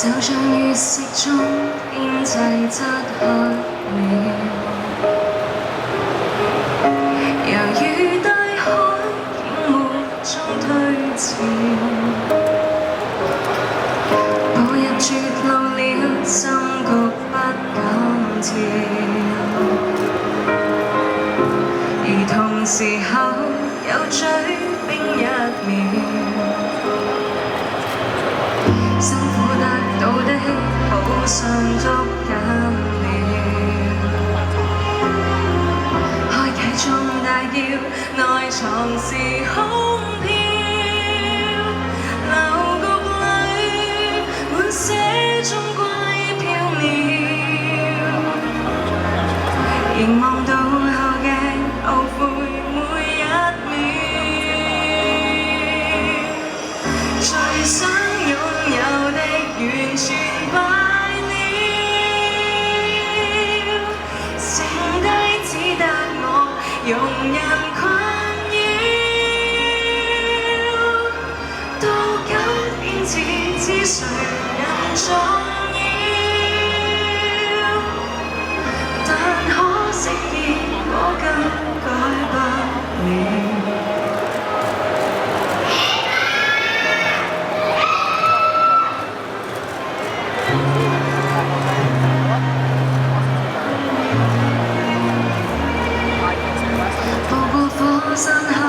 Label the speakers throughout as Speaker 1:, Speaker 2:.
Speaker 1: 就像月色中編製漆黑了，猶如大海淹沒中退潮，步入絕路了，心覺不敢跳，而同時候有追兵一秒。辛苦得到的好像捉緊了，開啟中大叫，內藏時空飄，流局裏滿寫中怪飄渺，凝望到後鏡後悔每一秒，最想擁有的完全敗了，剩低只得我容人困擾，到今天只知誰人重要，但可惜結果更改不了。山後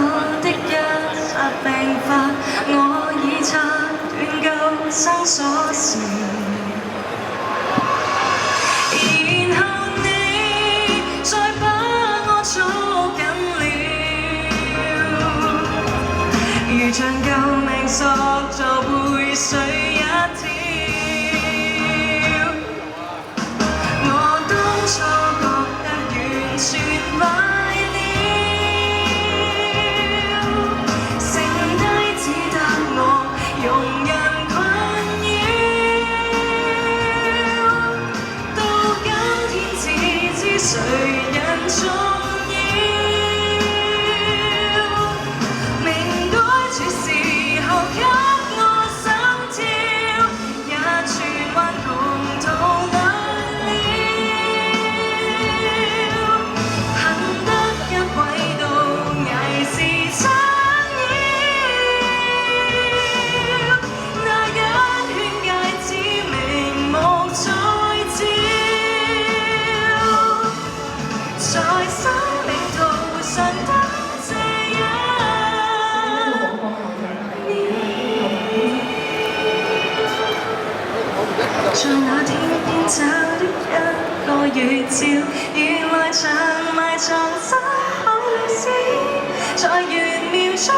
Speaker 1: 的一剎病發，我已拆斷舊生鎖匙，然後你再把我捉緊了，如像救命索助背水一跳，我當初覺得完全敗。容人困擾，到今天只知誰人重要，明該這時候給我心跳，也全還窮途難了，幸得一軌道危是差。在那天邊找的一個月照，原來曾埋藏心口裏詩，在玄妙中。